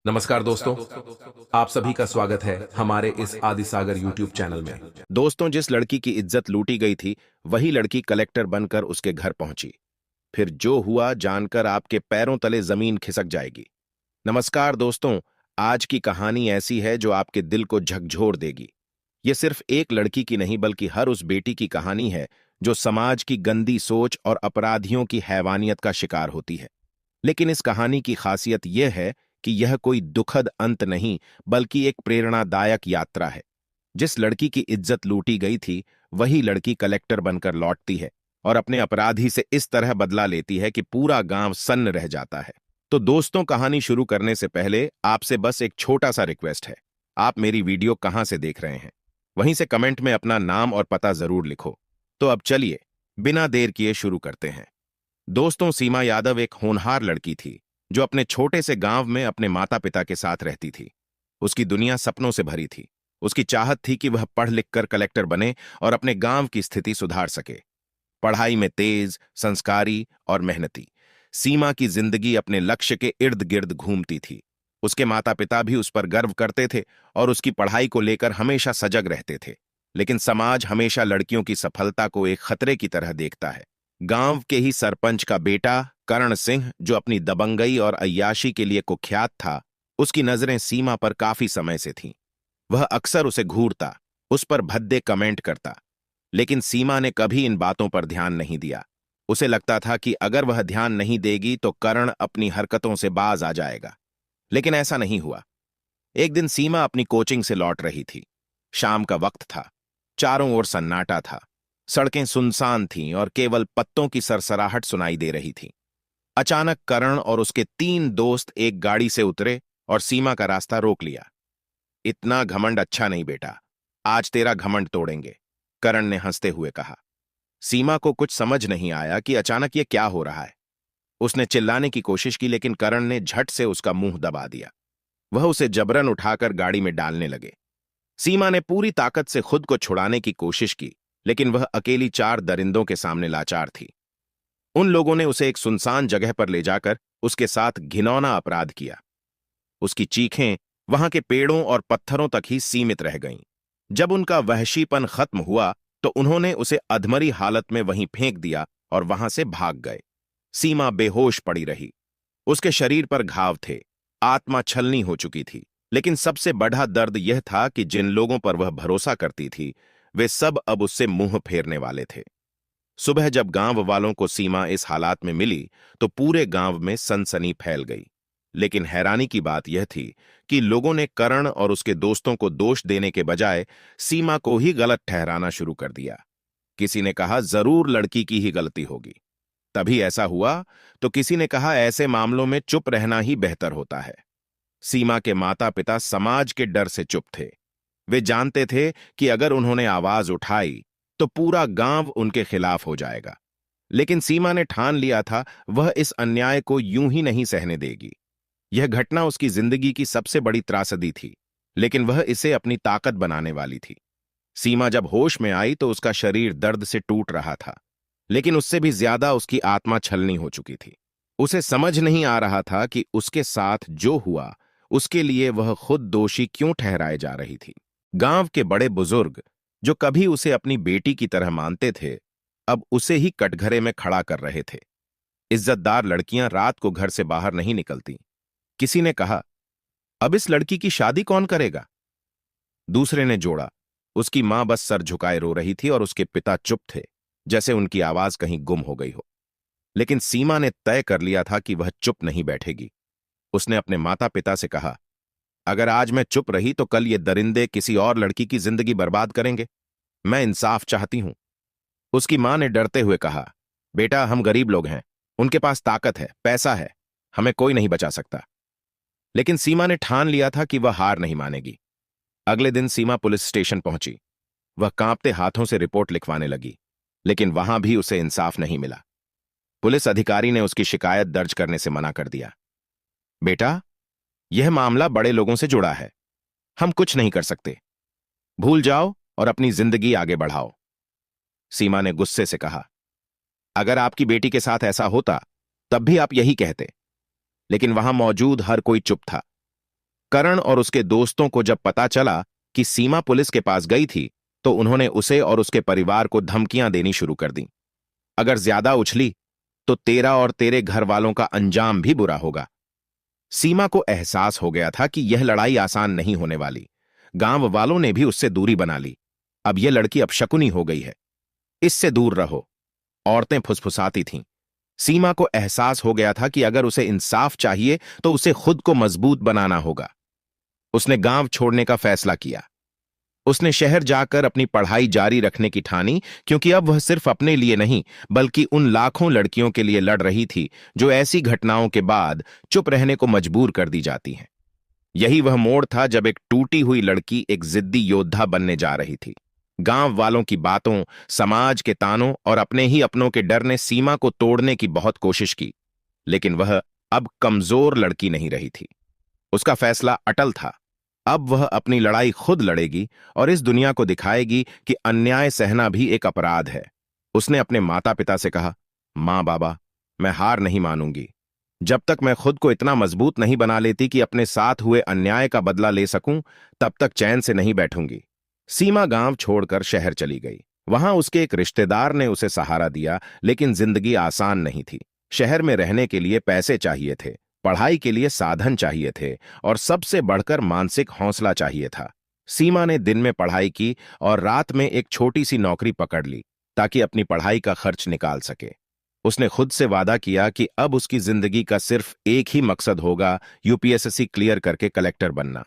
नमस्कार दोस्तों, आप सभी का स्वागत है हमारे इस आदि सागर यूट्यूब चैनल में। दोस्तों, जिस लड़की की इज्जत लूटी गई थी वही लड़की कलेक्टर बनकर उसके घर पहुंची। फिर जो हुआ जानकर आपके पैरों तले जमीन खिसक जाएगी। नमस्कार दोस्तों, आज की कहानी ऐसी है जो आपके दिल को झकझोर देगी। ये सिर्फ एक लड़की की नहीं बल्कि हर उस बेटी की कहानी है जो समाज की गंदी सोच और अपराधियों की हैवानियत का शिकार होती है। लेकिन इस कहानी की खासियत यह है कि यह कोई दुखद अंत नहीं बल्कि एक प्रेरणादायक यात्रा है। जिस लड़की की इज्जत लूटी गई थी वही लड़की कलेक्टर बनकर लौटती है और अपने अपराधी से इस तरह बदला लेती है कि पूरा गांव सन्न रह जाता है। तो दोस्तों, कहानी शुरू करने से पहले आपसे बस एक छोटा सा रिक्वेस्ट है। आप मेरी वीडियो कहां से देख रहे हैं वहीं से कमेंट में अपना नाम और पता जरूर लिखो। तो अब चलिए बिना देर किए शुरू करते हैं। दोस्तों, सीमा यादव एक होनहार लड़की थी जो अपने छोटे से गांव में अपने माता पिता के साथ रहती थी। उसकी दुनिया सपनों से भरी थी। उसकी चाहत थी कि वह पढ़ लिख कर कलेक्टर बने और अपने गांव की स्थिति सुधार सके। पढ़ाई में तेज, संस्कारी और मेहनती सीमा की जिंदगी अपने लक्ष्य के इर्द गिर्द घूमती थी। उसके माता पिता भी उस पर गर्व करते थे और उसकी पढ़ाई को लेकर हमेशा सजग रहते थे। लेकिन समाज हमेशा लड़कियों की सफलता को एक खतरे की तरह देखता है। गांव के ही सरपंच का बेटा करण सिंह, जो अपनी दबंगई और अय्याशी के लिए कुख्यात था, उसकी नजरें सीमा पर काफी समय से थीं। वह अक्सर उसे घूरता, उस पर भद्दे कमेंट करता। लेकिन सीमा ने कभी इन बातों पर ध्यान नहीं दिया। उसे लगता था कि अगर वह ध्यान नहीं देगी तो करण अपनी हरकतों से बाज आ जाएगा। लेकिन ऐसा नहीं हुआ। एक दिन सीमा अपनी कोचिंग से लौट रही थी। शाम का वक्त था। चारों ओर सन्नाटा था। सड़कें सुनसान थीं और केवल पत्तों की सरसराहट सुनाई दे रही थी। अचानक करण और उसके 3 दोस्त एक गाड़ी से उतरे और सीमा का रास्ता रोक लिया। इतना घमंड अच्छा नहीं बेटा, आज तेरा घमंड तोड़ेंगे, करण ने हंसते हुए कहा। सीमा को कुछ समझ नहीं आया कि अचानक ये क्या हो रहा है। उसने चिल्लाने की कोशिश की लेकिन करण ने झट से उसका मुंह दबा दिया। वह उसे जबरन उठाकर गाड़ी में डालने लगे। सीमा ने पूरी ताकत से खुद को छुड़ाने की कोशिश की लेकिन वह अकेली 4 दरिंदों के सामने लाचार थी। उन लोगों ने उसे एक सुनसान जगह पर ले जाकर उसके साथ घिनौना अपराध किया। उसकी चीखें वहां के पेड़ों और पत्थरों तक ही सीमित रह गईं। जब उनका वहशीपन खत्म हुआ तो उन्होंने उसे अधमरी हालत में वहीं फेंक दिया और वहां से भाग गए। सीमा बेहोश पड़ी रही। उसके शरीर पर घाव थे। आत्मा छलनी हो चुकी थी। लेकिन सबसे बड़ा दर्द यह था कि जिन लोगों पर वह भरोसा करती थी वे सब अब उससे मुंह फेरने वाले थे। सुबह जब गांव वालों को सीमा इस हालात में मिली तो पूरे गांव में सनसनी फैल गई। लेकिन हैरानी की बात यह थी कि लोगों ने करण और उसके दोस्तों को दोष देने के बजाय सीमा को ही गलत ठहराना शुरू कर दिया। किसी ने कहा जरूर लड़की की ही गलती होगी। तभी ऐसा हुआ तो किसी ने कहा ऐसे मामलों में चुप रहना ही बेहतर होता है। सीमा के माता पिता समाज के डर से चुप थे। वे जानते थे कि अगर उन्होंने आवाज उठाई तो पूरा गांव उनके खिलाफ हो जाएगा। लेकिन सीमा ने ठान लिया था वह इस अन्याय को यूं ही नहीं सहने देगी। यह घटना उसकी जिंदगी की सबसे बड़ी त्रासदी थी, लेकिन वह इसे अपनी ताकत बनाने वाली थी। सीमा जब होश में आई तो उसका शरीर दर्द से टूट रहा था, लेकिन उससे भी ज्यादा उसकी आत्मा छलनी हो चुकी थी। उसे समझ नहीं आ रहा था कि उसके साथ जो हुआ उसके लिए वह खुद दोषी क्यों ठहराए जा रही थी। गांव के बड़े बुजुर्ग जो कभी उसे अपनी बेटी की तरह मानते थे अब उसे ही कटघरे में खड़ा कर रहे थे। इज्जतदार लड़कियां रात को घर से बाहर नहीं निकलती। किसी ने कहा अब इस लड़की की शादी कौन करेगा। दूसरे ने जोड़ा उसकी मां बस सर झुकाए रो रही थी और उसके पिता चुप थे, जैसे उनकी आवाज कहीं गुम हो गई हो। लेकिन सीमा ने तय कर लिया था कि वह चुप नहीं बैठेगी। उसने अपने माता पिता से कहा अगर आज मैं चुप रही तो कल ये दरिंदे किसी और लड़की की जिंदगी बर्बाद करेंगे। मैं इंसाफ चाहती हूं। उसकी मां ने डरते हुए कहा बेटा, हम गरीब लोग हैं, उनके पास ताकत है, पैसा है, हमें कोई नहीं बचा सकता। लेकिन सीमा ने ठान लिया था कि वह हार नहीं मानेगी। अगले दिन सीमा पुलिस स्टेशन पहुंची। वह कांपते हाथों से रिपोर्ट लिखवाने लगी, लेकिन वहां भी उसे इंसाफ नहीं मिला। पुलिस अधिकारी ने उसकी शिकायत दर्ज करने से मना कर दिया। बेटा, यह मामला बड़े लोगों से जुड़ा है, हम कुछ नहीं कर सकते, भूल जाओ और अपनी जिंदगी आगे बढ़ाओ। सीमा ने गुस्से से कहा अगर आपकी बेटी के साथ ऐसा होता तब भी आप यही कहते। लेकिन वहां मौजूद हर कोई चुप था। करण और उसके दोस्तों को जब पता चला कि सीमा पुलिस के पास गई थी, तो उन्होंने उसे और उसके परिवार को धमकियां देनी शुरू कर दी। अगर ज्यादा उछली तो तेरा और तेरे घर वालों का अंजाम भी बुरा होगा। सीमा को एहसास हो गया था कि यह लड़ाई आसान नहीं होने वाली। गांव वालों ने भी उससे दूरी बना ली। अब यह लड़की अपशकुनी हो गई है, इससे दूर रहो, औरतें फुसफुसाती थीं। सीमा को एहसास हो गया था कि अगर उसे इंसाफ चाहिए तो उसे खुद को मजबूत बनाना होगा। उसने गांव छोड़ने का फैसला किया। उसने शहर जाकर अपनी पढ़ाई जारी रखने की ठानी, क्योंकि अब वह सिर्फ अपने लिए नहीं बल्कि उन लाखों लड़कियों के लिए लड़ रही थी जो ऐसी घटनाओं के बाद चुप रहने को मजबूर कर दी जाती हैं। यही वह मोड़ था जब एक टूटी हुई लड़की एक जिद्दी योद्धा बनने जा रही थी। गांव वालों की बातों, समाज के तानों और अपने ही अपनों के डर ने सीमा को तोड़ने की बहुत कोशिश की, लेकिन वह अब कमजोर लड़की नहीं रही थी। उसका फैसला अटल था। अब वह अपनी लड़ाई खुद लड़ेगी और इस दुनिया को दिखाएगी कि अन्याय सहना भी एक अपराध है। उसने अपने माता पिता से कहा, मां बाबा, मैं हार नहीं मानूंगी। जब तक मैं खुद को इतना मजबूत नहीं बना लेती कि अपने साथ हुए अन्याय का बदला ले सकूं, तब तक चैन से नहीं बैठूंगी। सीमा गांव छोड़कर शहर चली गई। वहां उसके एक रिश्तेदार ने उसे सहारा दिया, लेकिन जिंदगी आसान नहीं थी। शहर में रहने के लिए पैसे चाहिए थे, पढ़ाई के लिए साधन चाहिए थे और सबसे बढ़कर मानसिक हौसला चाहिए था। सीमा ने दिन में पढ़ाई की और रात में एक छोटी सी नौकरी पकड़ ली ताकि अपनी पढ़ाई का खर्च निकाल सके। उसने खुद से वादा किया कि अब उसकी जिंदगी का सिर्फ एक ही मकसद होगा, यूपीएससी क्लियर करके कलेक्टर बनना।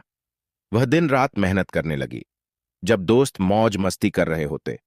वह दिन रात मेहनत करने लगी। जब दोस्त मौज मस्ती कर रहे होते,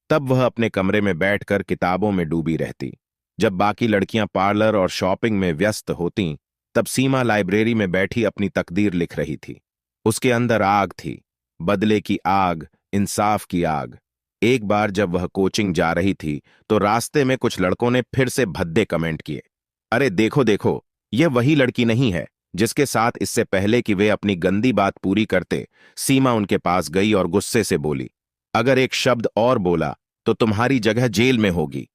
तब वह अपने कमरे में बैठकर किताबों में डूबी रहती। जब बाकी लड़कियां पार्लर और शॉपिंग में व्यस्त होतीं, तब सीमा लाइब्रेरी में बैठी अपनी तकदीर लिख रही थी। उसके अंदर आग थी, बदले की आग, इंसाफ की आग। एक बार जब वह कोचिंग जा रही थी, तो रास्ते में कुछ लड़कों ने फिर से भद्दे कमेंट किए। अरे देखो देखो, यह वही लड़की नहीं है जिसके साथ इससे पहले कि वे अपनी गंदी बात पूरी करते, सीमा उनके पास गई और गुस्से से बोली, अगर एक शब्द और बोला तो तुम्हारी जगह जेल में होगी।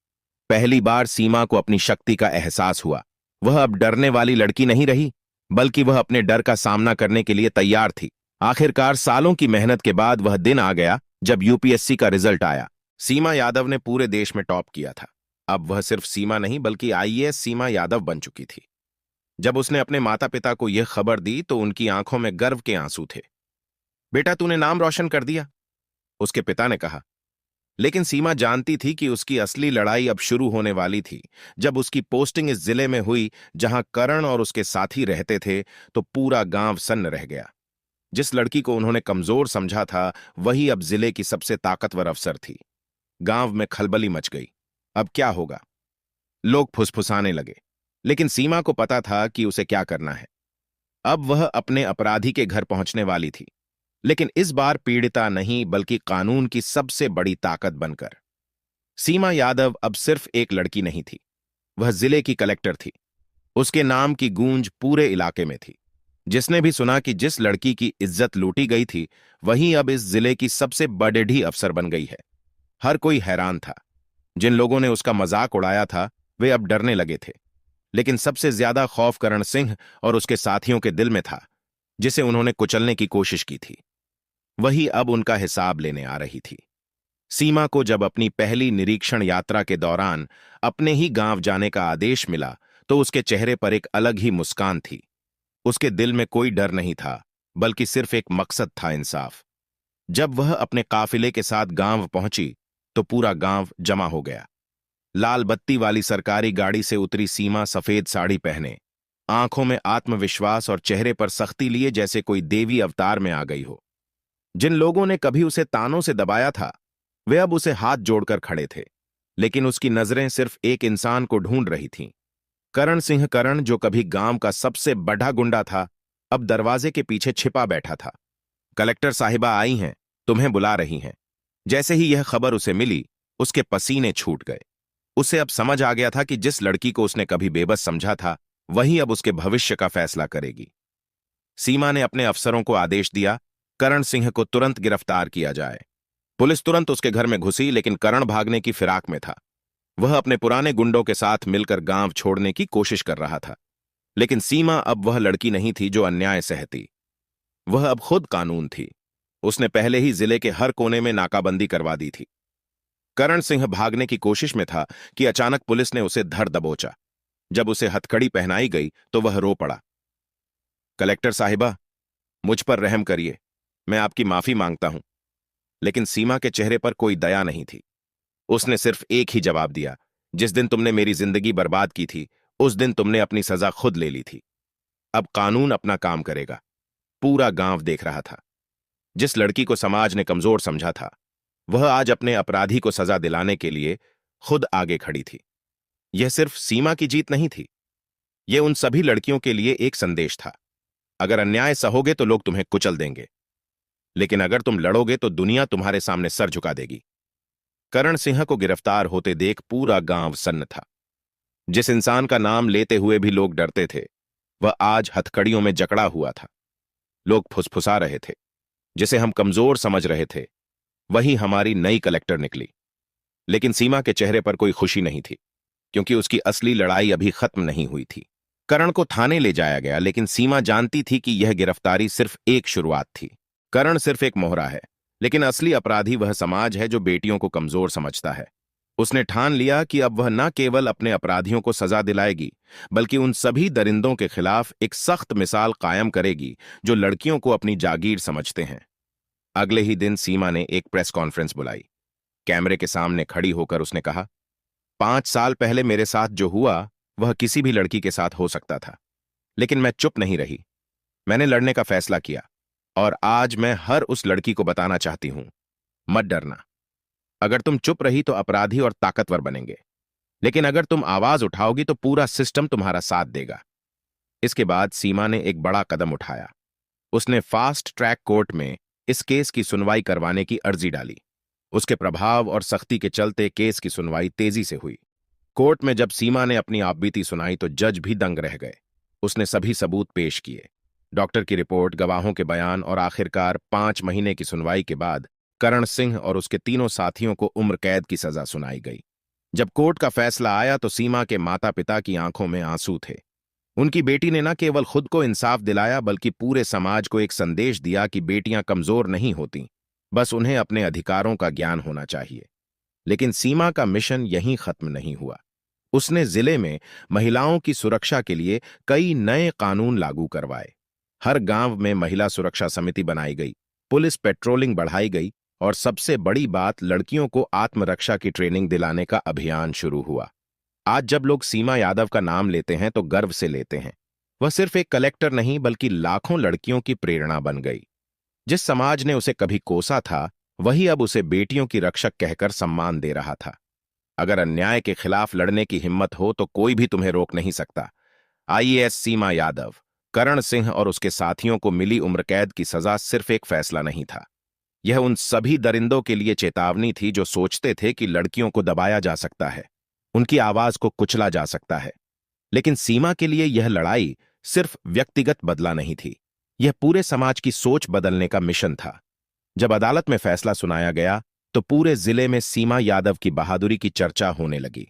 पहली बार सीमा को अपनी शक्ति का एहसास हुआ। वह अब डरने वाली लड़की नहीं रही, बल्कि वह अपने डर का सामना करने के लिए तैयार थी। आखिरकार सालों की मेहनत के बाद वह दिन आ गया जब यूपीएससी का रिजल्ट आया। सीमा यादव ने पूरे देश में टॉप किया था। अब वह सिर्फ सीमा नहीं बल्कि आईएएस सीमा यादव बन चुकी थी। जब उसने अपने माता पिता को यह खबर दी तो उनकी आंखों में गर्व के आंसू थे। बेटा, तूने नाम रोशन कर दिया, उसके पिता ने कहा। लेकिन सीमा जानती थी कि उसकी असली लड़ाई अब शुरू होने वाली थी। जब उसकी पोस्टिंग इस जिले में हुई जहां करण और उसके साथी रहते थे, तो पूरा गांव सन्न रह गया। जिस लड़की को उन्होंने कमजोर समझा था, वही अब जिले की सबसे ताकतवर अफसर थी। गांव में खलबली मच गई। अब क्या होगा? लोग फुसफुसाने लगे, लेकिन सीमा को पता था कि उसे क्या करना है। अब वह अपने अपराधी के घर पहुंचने वाली थी, लेकिन इस बार पीड़िता नहीं बल्कि कानून की सबसे बड़ी ताकत बनकर। सीमा यादव अब सिर्फ एक लड़की नहीं थी, वह जिले की कलेक्टर थी। उसके नाम की गूंज पूरे इलाके में थी। जिसने भी सुना कि जिस लड़की की इज्जत लूटी गई थी, वही अब इस जिले की सबसे बड़ेढ़ी अफसर बन गई है। हर कोई हैरान था। जिन लोगों ने उसका मजाक उड़ाया था, वे अब डरने लगे थे। लेकिन सबसे ज्यादा खौफ करण सिंह और उसके साथियों के दिल में था, जिसे उन्होंने कुचलने की कोशिश की थी। वही अब उनका हिसाब लेने आ रही थी। सीमा को जब अपनी पहली निरीक्षण यात्रा के दौरान अपने ही गांव जाने का आदेश मिला, तो उसके चेहरे पर एक अलग ही मुस्कान थी। उसके दिल में कोई डर नहीं था, बल्कि सिर्फ एक मकसद था, इंसाफ। जब वह अपने काफिले के साथ गांव पहुंची, तो पूरा गांव जमा हो गया। लाल बत्ती वाली सरकारी गाड़ी से उतरी सीमा सफेद साड़ी पहने, आंखों में आत्मविश्वास और चेहरे पर सख्ती लिए जैसे कोई देवी अवतार में आ गई हो। जिन लोगों ने कभी उसे तानों से दबाया था, वे अब उसे हाथ जोड़कर खड़े थे, लेकिन उसकी नजरें सिर्फ एक इंसान को ढूंढ रही थीं। करण सिंह करण, जो कभी गांव का सबसे बड़ा गुंडा था, अब दरवाजे के पीछे छिपा बैठा था। कलेक्टर साहिबा आई हैं, तुम्हें बुला रही हैं। जैसे ही यह खबर उसे मिली, उसके पसीने छूट गए। उसे अब समझ आ गया था कि जिस लड़की को उसने कभी बेबस समझा था, वही अब उसके भविष्य का फैसला करेगी। सीमा ने अपने अफसरों को आदेश दिया, करण सिंह को तुरंत गिरफ्तार किया जाए। पुलिस तुरंत उसके घर में घुसी, लेकिन करण भागने की फिराक में था। वह अपने पुराने गुंडों के साथ मिलकर गांव छोड़ने की कोशिश कर रहा था। लेकिन सीमा अब वह लड़की नहीं थी जो अन्याय सहती। वह अब खुद कानून थी। उसने पहले ही जिले के हर कोने में नाकाबंदी करवा दी थी। करण सिंह भागने की कोशिश में था कि अचानक पुलिस ने उसे धर दबोचा। जब उसे हथकड़ी पहनाई गई तो वह रो पड़ा। कलेक्टर साहिबा, मुझ पर रहम करिए, मैं आपकी माफी मांगता हूं। लेकिन सीमा के चेहरे पर कोई दया नहीं थी। उसने सिर्फ एक ही जवाब दिया, जिस दिन तुमने मेरी जिंदगी बर्बाद की थी उस दिन तुमने अपनी सजा खुद ले ली थी। अब कानून अपना काम करेगा। पूरा गांव देख रहा था। जिस लड़की को समाज ने कमजोर समझा था, वह आज अपने अपराधी को सजा दिलाने के लिए खुद आगे खड़ी थी। यह सिर्फ सीमा की जीत नहीं थी, यह उन सभी लड़कियों के लिए एक संदेश था। अगर अन्याय सहोगे तो लोग तुम्हें कुचल देंगे, लेकिन अगर तुम लड़ोगे तो दुनिया तुम्हारे सामने सर झुका देगी। करण सिंह को गिरफ्तार होते देख पूरा गांव सन्न था। जिस इंसान का नाम लेते हुए भी लोग डरते थे, वह आज हथकड़ियों में जकड़ा हुआ था। लोग फुसफुसा रहे थे। जिसे हम कमजोर समझ रहे थे, वही हमारी नई कलेक्टर निकली। लेकिन सीमा के चेहरे पर कोई खुशी नहीं थी, क्योंकि उसकी असली लड़ाई अभी खत्म नहीं हुई थी। करण को थाने ले जाया गया, लेकिन सीमा जानती थी कि यह गिरफ्तारी सिर्फ एक शुरुआत थी। करण सिर्फ एक मोहरा है, लेकिन असली अपराधी वह समाज है जो बेटियों को कमजोर समझता है। उसने ठान लिया कि अब वह न केवल अपने अपराधियों को सजा दिलाएगी, बल्कि उन सभी दरिंदों के खिलाफ एक सख्त मिसाल कायम करेगी जो लड़कियों को अपनी जागीर समझते हैं। अगले ही दिन सीमा ने एक प्रेस कॉन्फ्रेंस बुलाई। कैमरे के सामने खड़ी होकर उसने कहा, 5 साल पहले मेरे साथ जो हुआ वह किसी भी लड़की के साथ हो सकता था, लेकिन मैं चुप नहीं रही। मैंने लड़ने का फैसला किया, और आज मैं हर उस लड़की को बताना चाहती हूं, मत डरना। अगर तुम चुप रही तो अपराधी और ताकतवर बनेंगे, लेकिन अगर तुम आवाज उठाओगी तो पूरा सिस्टम तुम्हारा साथ देगा। इसके बाद सीमा ने एक बड़ा कदम उठाया। उसने फास्ट ट्रैक कोर्ट में इस केस की सुनवाई करवाने की अर्जी डाली। उसके प्रभाव और सख्ती के चलते केस की सुनवाई तेजी से हुई। कोर्ट में जब सीमा ने अपनी आपबीती सुनाई तो जज भी दंग रह गए। उसने सभी सबूत पेश किए, डॉक्टर की रिपोर्ट, गवाहों के बयान, और आखिरकार 5 महीने की सुनवाई के बाद करण सिंह और उसके तीनों साथियों को उम्र कैद की सजा सुनाई गई। जब कोर्ट का फैसला आया तो सीमा के माता पिता की आंखों में आंसू थे। उनकी बेटी ने न केवल खुद को इंसाफ दिलाया, बल्कि पूरे समाज को एक संदेश दिया कि बेटियां कमजोर नहीं होती, बस उन्हें अपने अधिकारों का ज्ञान होना चाहिए। लेकिन सीमा का मिशन यहीं खत्म नहीं हुआ। उसने जिले में महिलाओं की सुरक्षा के लिए कई नए कानून लागू करवाए। हर गांव में महिला सुरक्षा समिति बनाई गई, पुलिस पेट्रोलिंग बढ़ाई गई, और सबसे बड़ी बात, लड़कियों को आत्मरक्षा की ट्रेनिंग दिलाने का अभियान शुरू हुआ। आज जब लोग सीमा यादव का नाम लेते हैं तो गर्व से लेते हैं। वह सिर्फ एक कलेक्टर नहीं, बल्कि लाखों लड़कियों की प्रेरणा बन गई। जिस समाज ने उसे कभी कोसा था, वही अब उसे बेटियों की रक्षक कहकर सम्मान दे रहा था। अगर अन्याय के खिलाफ लड़ने की हिम्मत हो तो कोई भी तुम्हें रोक नहीं सकता। आईएएस सीमा यादव, करण सिंह और उसके साथियों को मिली उम्रकैद की सजा सिर्फ एक फैसला नहीं था। यह उन सभी दरिंदों के लिए चेतावनी थी जो सोचते थे कि लड़कियों को दबाया जा सकता है, उनकी आवाज को कुचला जा सकता है। लेकिन सीमा के लिए यह लड़ाई सिर्फ व्यक्तिगत बदला नहीं थी, यह पूरे समाज की सोच बदलने का मिशन था। जब अदालत में फैसला सुनाया गया तो पूरे जिले में सीमा यादव की बहादुरी की चर्चा होने लगी।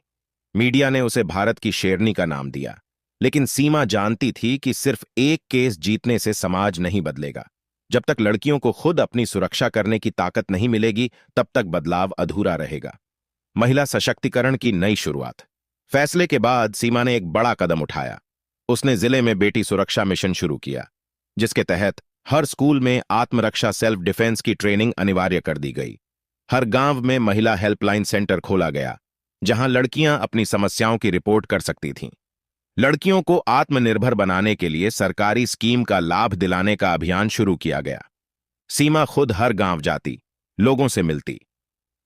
मीडिया ने उसे भारत की शेरनी का नाम दिया, लेकिन सीमा जानती थी कि सिर्फ एक केस जीतने से समाज नहीं बदलेगा। जब तक लड़कियों को खुद अपनी सुरक्षा करने की ताकत नहीं मिलेगी, तब तक बदलाव अधूरा रहेगा। महिला सशक्तिकरण की नई शुरुआत। फैसले के बाद सीमा ने एक बड़ा कदम उठाया। उसने जिले में बेटी सुरक्षा मिशन शुरू किया, जिसके तहत हर स्कूल में आत्मरक्षा सेल्फ डिफेंस की ट्रेनिंग अनिवार्य कर दी गई। हर गांव में महिला हेल्पलाइन सेंटर खोला गया, जहां लड़कियां अपनी समस्याओं की रिपोर्ट कर सकती थीं। लड़कियों को आत्मनिर्भर बनाने के लिए सरकारी स्कीम का लाभ दिलाने का अभियान शुरू किया गया। सीमा खुद हर गांव जाती, लोगों से मिलती,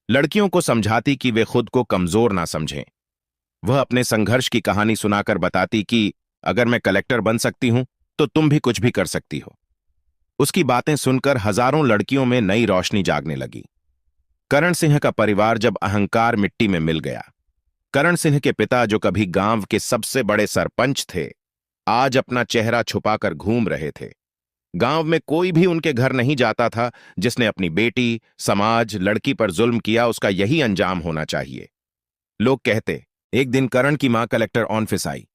लड़कियों को समझाती कि वे खुद को कमजोर ना समझें। वह अपने संघर्ष की कहानी सुनाकर बताती कि अगर मैं कलेक्टर बन सकती हूं तो तुम भी कुछ भी कर सकती हो। उसकी बातें सुनकर हजारों लड़कियों में नई रोशनी जागने लगी। करण सिंह का परिवार जब अहंकार मिट्टी में मिल गया। करण सिंह के पिता, जो कभी गांव के सबसे बड़े सरपंच थे, आज अपना चेहरा छुपाकर घूम रहे थे। गांव में कोई भी उनके घर नहीं जाता था जिसने अपनी बेटी, समाज, लड़की पर जुल्म किया उसका यही अंजाम होना चाहिए। लोग कहते, एक दिन करण की मां कलेक्टर ऑफिस आई,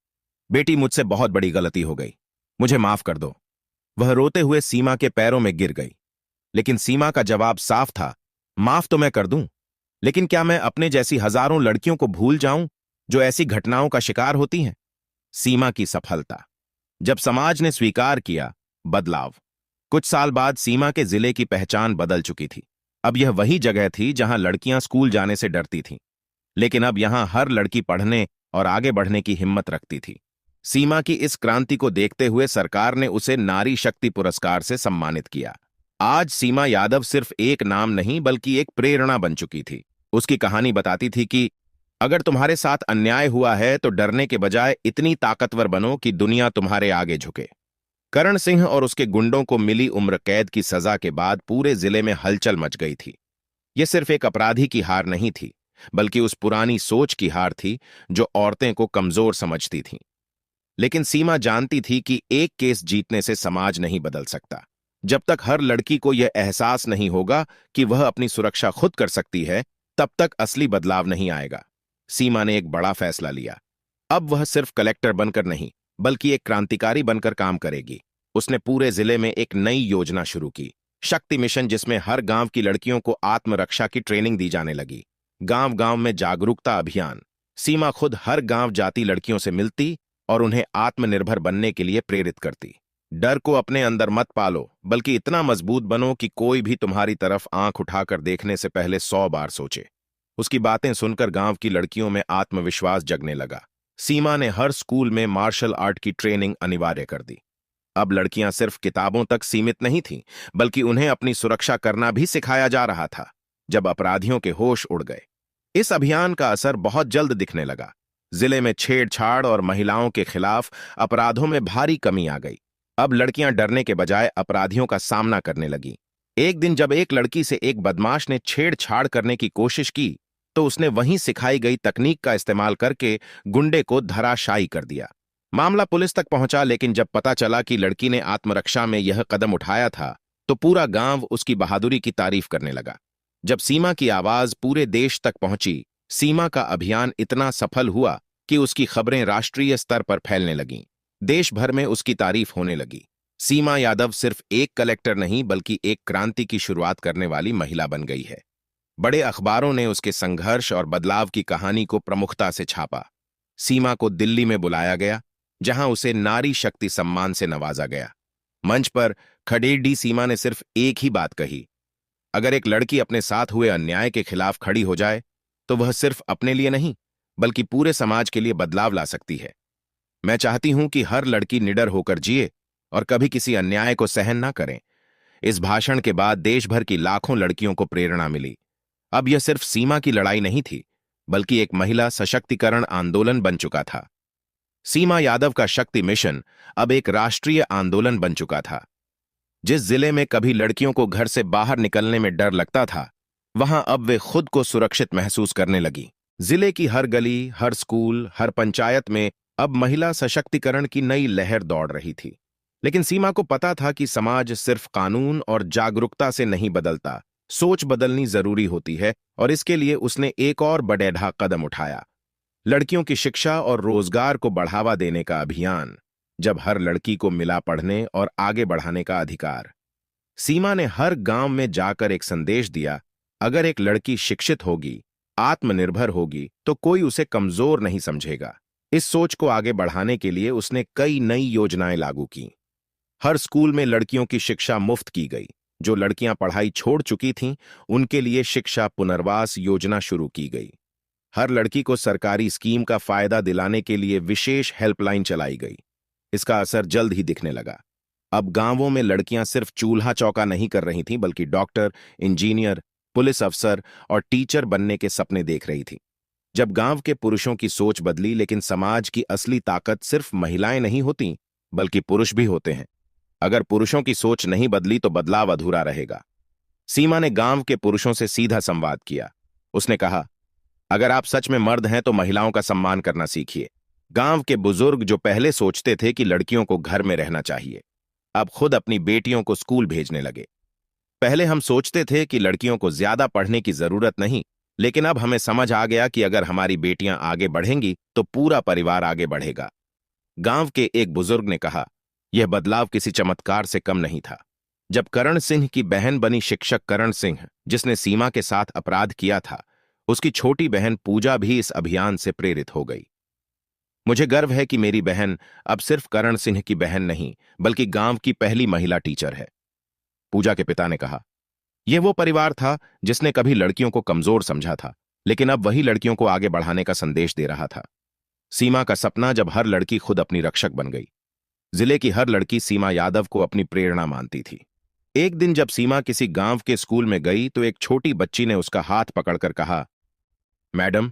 बेटी मुझसे बहुत बड़ी गलती हो गई, मुझे माफ कर दो। वह रोते हुए सीमा के पैरों में गिर गई। लेकिन सीमा का जवाब साफ था, माफ तो मैं कर दूं, लेकिन क्या मैं अपने जैसी हजारों लड़कियों को भूल जाऊं जो ऐसी घटनाओं का शिकार होती हैं? सीमा की सफलता। जब समाज ने स्वीकार किया बदलाव, कुछ साल बाद सीमा के जिले की पहचान बदल चुकी थी। अब यह वही जगह थी जहां लड़कियां स्कूल जाने से डरती थीं, लेकिन अब यहां हर लड़की पढ़ने और आगे बढ़ने की हिम्मत रखती थी। सीमा की इस क्रांति को देखते हुए सरकार ने उसे नारी शक्ति पुरस्कार से सम्मानित किया। आज सीमा यादव सिर्फ एक नाम नहीं बल्कि एक प्रेरणा बन चुकी थी। उसकी कहानी बताती थी कि अगर तुम्हारे साथ अन्याय हुआ है तो डरने के बजाय इतनी ताकतवर बनो कि दुनिया तुम्हारे आगे झुके। करण सिंह और उसके गुंडों को मिली उम्र कैद की सजा के बाद पूरे जिले में हलचल मच गई थी। यह सिर्फ एक अपराधी की हार नहीं थी, बल्कि उस पुरानी सोच की हार थी जो औरतें को कमजोर समझती थीं। लेकिन सीमा जानती थी कि एक केस जीतने से समाज नहीं बदल सकता। जब तक हर लड़की को यह एहसास नहीं होगा कि वह अपनी सुरक्षा खुद कर सकती है, तब तक असली बदलाव नहीं आएगा। सीमा ने एक बड़ा फैसला लिया। अब वह सिर्फ कलेक्टर बनकर नहीं, बल्कि एक क्रांतिकारी बनकर काम करेगी। उसने पूरे जिले में एक नई योजना शुरू की, शक्ति मिशन, जिसमें हर गांव की लड़कियों को आत्मरक्षा की ट्रेनिंग दी जाने लगी। गांव गांव में जागरूकता अभियान। सीमा खुद हर गांव जाती लड़कियों से मिलती और उन्हें आत्मनिर्भर बनने के लिए प्रेरित करती। डर को अपने अंदर मत पालो, बल्कि इतना मजबूत बनो कि कोई भी तुम्हारी तरफ आंख उठाकर देखने से पहले 100 बार सोचे। उसकी बातें सुनकर गांव की लड़कियों में आत्मविश्वास जगने लगा। सीमा ने हर स्कूल में मार्शल आर्ट की ट्रेनिंग अनिवार्य कर दी। अब लड़कियां सिर्फ किताबों तक सीमित नहीं थीं, बल्कि उन्हें अपनी सुरक्षा करना भी सिखाया जा रहा था। जब अपराधियों के होश उड़ गए, इस अभियान का असर बहुत जल्द दिखने लगा। जिले में छेड़छाड़ और महिलाओं के खिलाफ अपराधों में भारी कमी आ गई। अब लड़कियां डरने के बजाय अपराधियों का सामना करने लगीं। एक दिन जब एक लड़की से एक बदमाश ने छेड़छाड़ करने की कोशिश की, तो उसने वहीं सिखाई गई तकनीक का इस्तेमाल करके गुंडे को धराशायी कर दिया। मामला पुलिस तक पहुंचा, लेकिन जब पता चला कि लड़की ने आत्मरक्षा में यह कदम उठाया था, तो पूरा गांव उसकी बहादुरी की तारीफ करने लगा। जब सीमा की आवाज पूरे देश तक पहुंची, सीमा का अभियान इतना सफल हुआ कि उसकी खबरें राष्ट्रीय स्तर पर फैलने लगीं। देश भर में उसकी तारीफ होने लगी। सीमा यादव सिर्फ एक कलेक्टर नहीं, बल्कि एक क्रांति की शुरुआत करने वाली महिला बन गई है। बड़े अखबारों ने उसके संघर्ष और बदलाव की कहानी को प्रमुखता से छापा। सीमा को दिल्ली में बुलाया गया, जहां उसे नारी शक्ति सम्मान से नवाजा गया। मंच पर खड़ेडी सीमा ने सिर्फ एक ही बात कही, अगर एक लड़की अपने साथ हुए अन्याय के खिलाफ खड़ी हो जाए, तो वह सिर्फ अपने लिए नहीं, बल्कि पूरे समाज के लिए बदलाव ला सकती है। मैं चाहती हूं कि हर लड़की निडर होकर जिए और कभी किसी अन्याय को सहन ना करें। इस भाषण के बाद देश भर की लाखों लड़कियों को प्रेरणा मिली। अब यह सिर्फ सीमा की लड़ाई नहीं थी, बल्कि एक महिला सशक्तिकरण आंदोलन बन चुका था। सीमा यादव का शक्ति मिशन अब एक राष्ट्रीय आंदोलन बन चुका था। जिस जिले में कभी लड़कियों को घर से बाहर निकलने में डर लगता था, वहां अब वे खुद को सुरक्षित महसूस करने लगी। जिले की हर गली, हर स्कूल, हर पंचायत में अब महिला सशक्तिकरण की नई लहर दौड़ रही थी। लेकिन सीमा को पता था कि समाज सिर्फ कानून और जागरूकता से नहीं बदलता, सोच बदलनी जरूरी होती है, और इसके लिए उसने एक और बड़ेढा कदम उठाया, लड़कियों की शिक्षा और रोजगार को बढ़ावा देने का अभियान। जब हर लड़की को मिला पढ़ने और आगे बढ़ाने का अधिकार, सीमा ने हर गांव में जाकर एक संदेश दिया, अगर एक लड़की शिक्षित होगी, आत्मनिर्भर होगी, तो कोई उसे कमजोर नहीं समझेगा। इस सोच को आगे बढ़ाने के लिए उसने कई नई योजनाएं लागू की। हर स्कूल में लड़कियों की शिक्षा मुफ्त की गई। जो लड़कियां पढ़ाई छोड़ चुकी थीं, उनके लिए शिक्षा पुनर्वास योजना शुरू की गई। हर लड़की को सरकारी स्कीम का फायदा दिलाने के लिए विशेष हेल्पलाइन चलाई गई। इसका असर जल्द ही दिखने लगा। अब गांवों में लड़कियां सिर्फ चूल्हा चौका नहीं कर रही थीं, बल्कि डॉक्टर, इंजीनियर, पुलिस अफसर और टीचर बनने के सपने देख रही थीं। जब गांव के पुरुषों की सोच बदली, लेकिन समाज की असली ताकत सिर्फ महिलाएं नहीं होती, बल्कि पुरुष भी होते हैं। अगर पुरुषों की सोच नहीं बदली तो बदलाव अधूरा रहेगा। सीमा ने गांव के पुरुषों से सीधा संवाद किया। उसने कहा, अगर आप सच में मर्द हैं तो महिलाओं का सम्मान करना सीखिए। गांव के बुजुर्ग जो पहले सोचते थे कि लड़कियों को घर में रहना चाहिए, अब खुद अपनी बेटियों को स्कूल भेजने लगे। पहले हम सोचते थे कि लड़कियों को ज्यादा पढ़ने की जरूरत नहीं, लेकिन अब हमें समझ आ गया कि अगर हमारी बेटियां आगे बढ़ेंगी तो पूरा परिवार आगे बढ़ेगा। गांव के एक बुजुर्ग ने कहा, यह बदलाव किसी चमत्कार से कम नहीं था। जब करण सिंह की बहन बनी शिक्षक करण सिंह, जिसने सीमा के साथ अपराध किया था, उसकी छोटी बहन पूजा भी इस अभियान से प्रेरित हो गई। मुझे गर्व है कि मेरी बहन अब सिर्फ करण सिंह की बहन नहीं, बल्कि गांव की पहली महिला टीचर है, पूजा के पिता ने कहा। यह वो परिवार था जिसने कभी लड़कियों को कमजोर समझा था, लेकिन अब वही लड़कियों को आगे बढ़ाने का संदेश दे रहा था। सीमा का सपना जब हर लड़की खुद अपनी रक्षक बन गई। जिले की हर लड़की सीमा यादव को अपनी प्रेरणा मानती थी। एक दिन जब सीमा किसी गांव के स्कूल में गई तो एक छोटी बच्ची ने उसका हाथ पकड़कर कहा, मैडम,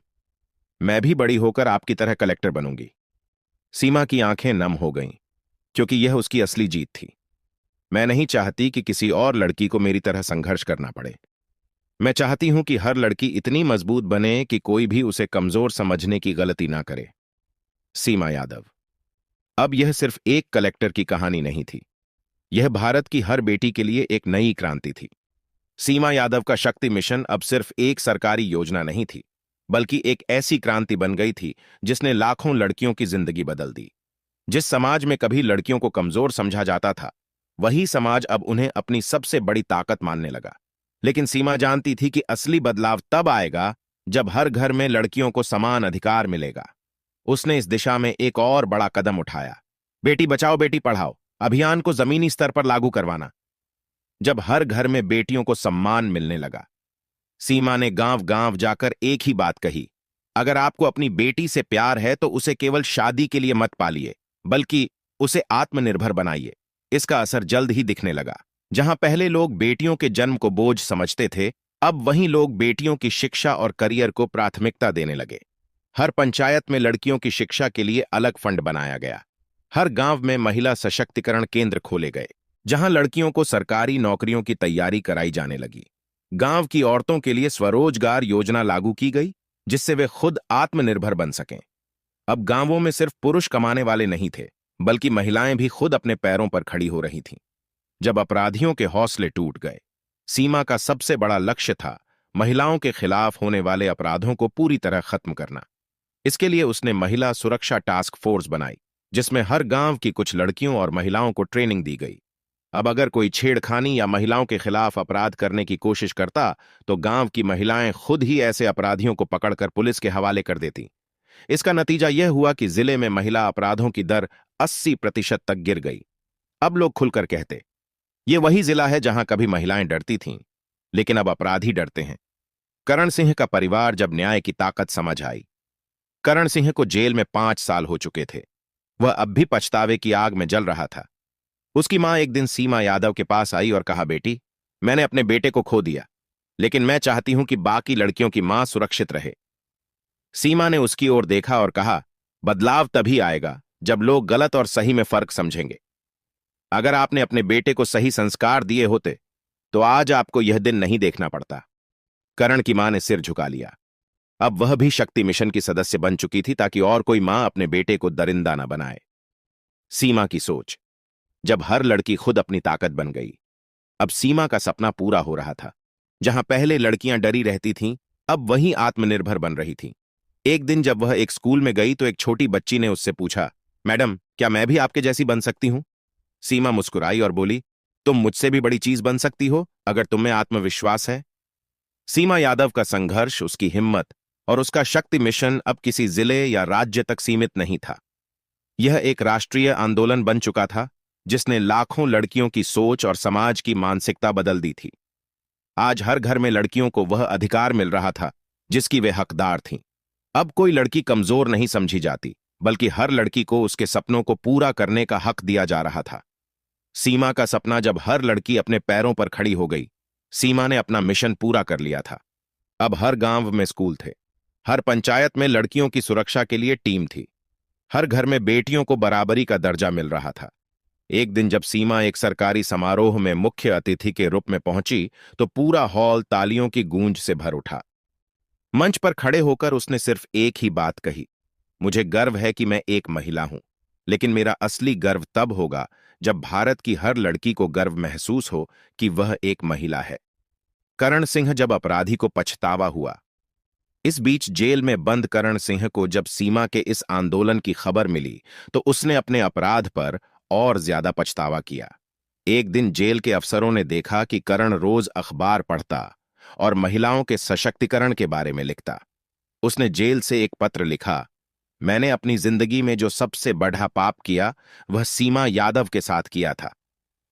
मैं भी बड़ी होकर आपकी तरह कलेक्टर बनूंगी। सीमा की आंखें नम हो गईं, क्योंकि यह उसकी असली जीत थी। मैं नहीं चाहती कि किसी और लड़की को मेरी तरह संघर्ष करना पड़े। मैं चाहती हूं कि हर लड़की इतनी मजबूत बने कि कोई भी उसे कमजोर समझने की गलती ना करे। सीमा यादव। अब यह सिर्फ एक कलेक्टर की कहानी नहीं थी, यह भारत की हर बेटी के लिए एक नई क्रांति थी। सीमा यादव का शक्ति मिशन अब सिर्फ एक सरकारी योजना नहीं थी, बल्कि एक ऐसी क्रांति बन गई थी जिसने लाखों लड़कियों की जिंदगी बदल दी। जिस समाज में कभी लड़कियों को कमजोर समझा जाता था, वही समाज अब उन्हें अपनी सबसे बड़ी ताकत मानने लगा। लेकिन सीमा जानती थी कि असली बदलाव तब आएगा जब हर घर में लड़कियों को समान अधिकार मिलेगा। उसने इस दिशा में एक और बड़ा कदम उठाया, बेटी बचाओ बेटी पढ़ाओ अभियान को जमीनी स्तर पर लागू करवाना। जब हर घर में बेटियों को सम्मान मिलने लगा, सीमा ने गांव गांव जाकर एक ही बात कही, अगर आपको अपनी बेटी से प्यार है तो उसे केवल शादी के लिए मत पालिए, बल्कि उसे आत्मनिर्भर बनाइए। इसका असर जल्द ही दिखने लगा। जहां पहले लोग बेटियों के जन्म को बोझ समझते थे, अब वहीं लोग बेटियों की शिक्षा और करियर को प्राथमिकता देने लगे। हर पंचायत में लड़कियों की शिक्षा के लिए अलग फंड बनाया गया। हर गांव में महिला सशक्तिकरण केंद्र खोले गए, जहां लड़कियों को सरकारी नौकरियों की तैयारी कराई जाने लगी। गांव की औरतों के लिए स्वरोजगार योजना लागू की गई, जिससे वे खुद आत्मनिर्भर बन सकें। अब गांवों में सिर्फ पुरुष कमाने वाले नहीं थे, बल्कि महिलाएं भी खुद अपने पैरों पर खड़ी हो रही थीं। जब अपराधियों के हौसले टूट गए, सीमा का सबसे बड़ा लक्ष्य था महिलाओं के खिलाफ होने वाले अपराधों को पूरी तरह खत्म करना। इसके लिए उसने महिला सुरक्षा टास्क फोर्स बनाई, जिसमें हर गांव की कुछ लड़कियों और महिलाओं को ट्रेनिंग दी गई। अब अगर कोई छेड़खानी या महिलाओं के खिलाफ अपराध करने की कोशिश करता, तो गांव की महिलाएं खुद ही ऐसे अपराधियों को पकड़कर पुलिस के हवाले कर देती। इसका नतीजा यह हुआ कि जिले में महिला अपराधों की दर 80% तक गिर गई। अब लोग खुलकर कहते, ये वही जिला है जहां कभी महिलाएं डरती थीं, लेकिन अब अपराधी डरते हैं। करण सिंह का परिवार जब न्याय की ताकत समझ आई। करण सिंह को जेल में 5 साल हो चुके थे। वह अब भी पछतावे की आग में जल रहा था। उसकी मां एक दिन सीमा यादव के पास आई और कहा, बेटी, मैंने अपने बेटे को खो दिया, लेकिन मैं चाहती हूं कि बाकी लड़कियों की मां सुरक्षित रहे। सीमा ने उसकी ओर देखा और कहा, बदलाव तभी आएगा जब लोग गलत और सही में फर्क समझेंगे। अगर आपने अपने बेटे को सही संस्कार दिए होते, तो आज आपको यह दिन नहीं देखना पड़ता। करण की मां ने सिर झुका लिया। अब वह भी शक्ति मिशन की सदस्य बन चुकी थी, ताकि और कोई मां अपने बेटे को दरिंदा न बनाए। सीमा की सोच। जब हर लड़की खुद अपनी ताकत बन गई, अब सीमा का सपना पूरा हो रहा था। जहां पहले लड़कियां डरी रहती थीं, अब वही आत्मनिर्भर बन रही थीं। एक दिन जब वह एक स्कूल में गई तो एक छोटी बच्ची ने उससे पूछा, मैडम, क्या मैं भी आपके जैसी बन सकती हूं? सीमा मुस्कुराई और बोली, तुम मुझसे भी बड़ी चीज बन सकती हो, अगर तुम में आत्मविश्वास है। सीमा यादव का संघर्ष, उसकी हिम्मत और उसका शक्ति मिशन अब किसी जिले या राज्य तक सीमित नहीं था। यह एक राष्ट्रीय आंदोलन बन चुका था, जिसने लाखों लड़कियों की सोच और समाज की मानसिकता बदल दी थी। आज हर घर में लड़कियों को वह अधिकार मिल रहा था जिसकी वे हकदार थीं। अब कोई लड़की कमजोर नहीं समझी जाती, बल्कि हर लड़की को उसके सपनों को पूरा करने का हक दिया जा रहा था। सीमा का सपना जब हर लड़की अपने पैरों पर खड़ी हो गई, सीमा ने अपना मिशन पूरा कर लिया था। अब हर गांव में स्कूल थे, हर पंचायत में लड़कियों की सुरक्षा के लिए टीम थी, हर घर में बेटियों को बराबरी का दर्जा मिल रहा था। एक दिन जब सीमा एक सरकारी समारोह में मुख्य अतिथि के रूप में पहुंची, तो पूरा हॉल तालियों की गूंज से भर उठा। मंच पर खड़े होकर उसने सिर्फ एक ही बात कही, मुझे गर्व है कि मैं एक महिला हूं, लेकिन मेरा असली गर्व तब होगा जब भारत की हर लड़की को गर्व महसूस हो कि वह एक महिला है। करण सिंह जब अपराधी को पछतावा हुआ। इस बीच जेल में बंद करण सिंह को जब सीमा के इस आंदोलन की खबर मिली, तो उसने अपने अपराध पर और ज्यादा पछतावा किया। एक दिन जेल के अफसरों ने देखा कि करण रोज अखबार पढ़ता और महिलाओं के सशक्तिकरण के बारे में लिखता। उसने जेल से एक पत्र लिखा, मैंने अपनी जिंदगी में जो सबसे बड़ा पाप किया वह सीमा यादव के साथ किया था,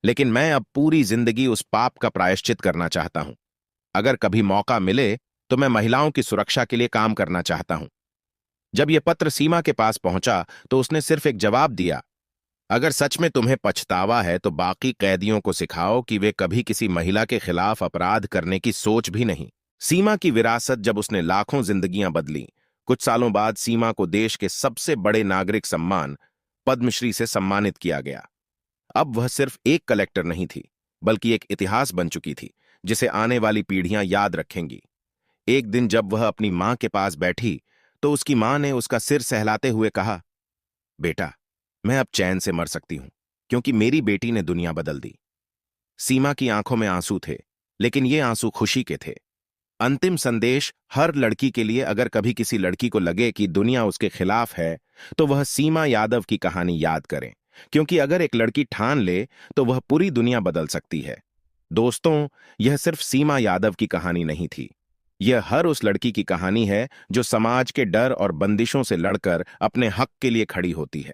लेकिन मैं अब पूरी जिंदगी उस पाप का प्रायश्चित करना चाहता हूं। अगर कभी मौका मिले तो मैं महिलाओं की सुरक्षा के लिए काम करना चाहता हूं। जब यह पत्र सीमा के पास पहुंचा तो उसने सिर्फ एक जवाब दिया, अगर सच में तुम्हें पछतावा है तो बाकी कैदियों को सिखाओ कि वे कभी किसी महिला के खिलाफ अपराध करने की सोच भी नहीं। सीमा की विरासत जब उसने लाखों जिंदगियां बदली, कुछ सालों बाद सीमा को देश के सबसे बड़े नागरिक सम्मान पद्मश्री से सम्मानित किया गया। अब वह सिर्फ एक कलेक्टर नहीं थी, बल्कि एक इतिहास बन चुकी थी जिसे आने वाली पीढ़ियां याद रखेंगी। एक दिन जब वह अपनी मां के पास बैठी तो उसकी मां ने उसका सिर सहलाते हुए कहा, बेटा, मैं अब चैन से मर सकती हूं क्योंकि मेरी बेटी ने दुनिया बदल दी। सीमा की आंखों में आंसू थे, लेकिन ये आंसू खुशी के थे। अंतिम संदेश हर लड़की के लिए, अगर कभी किसी लड़की को लगे कि दुनिया उसके खिलाफ है तो वह सीमा यादव की कहानी याद करें, क्योंकि अगर एक लड़की ठान ले तो वह पूरी दुनिया बदल सकती है। दोस्तों, यह सिर्फ सीमा यादव की कहानी नहीं थी, यह हर उस लड़की की कहानी है जो समाज के डर और बंदिशों से लड़कर अपने हक के लिए खड़ी होती है।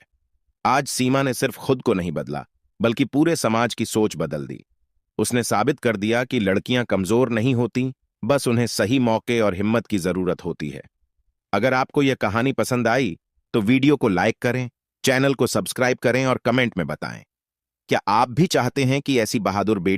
आज सीमा ने सिर्फ खुद को नहीं बदला, बल्कि पूरे समाज की सोच बदल दी। उसने साबित कर दिया कि लड़कियां कमजोर नहीं होती, बस उन्हें सही मौके और हिम्मत की जरूरत होती है। अगर आपको यह कहानी पसंद आई तो वीडियो को लाइक करें, चैनल को सब्सक्राइब करें और कमेंट में बताएं, क्या आप भी चाहते हैं कि ऐसी बहादुर बेटी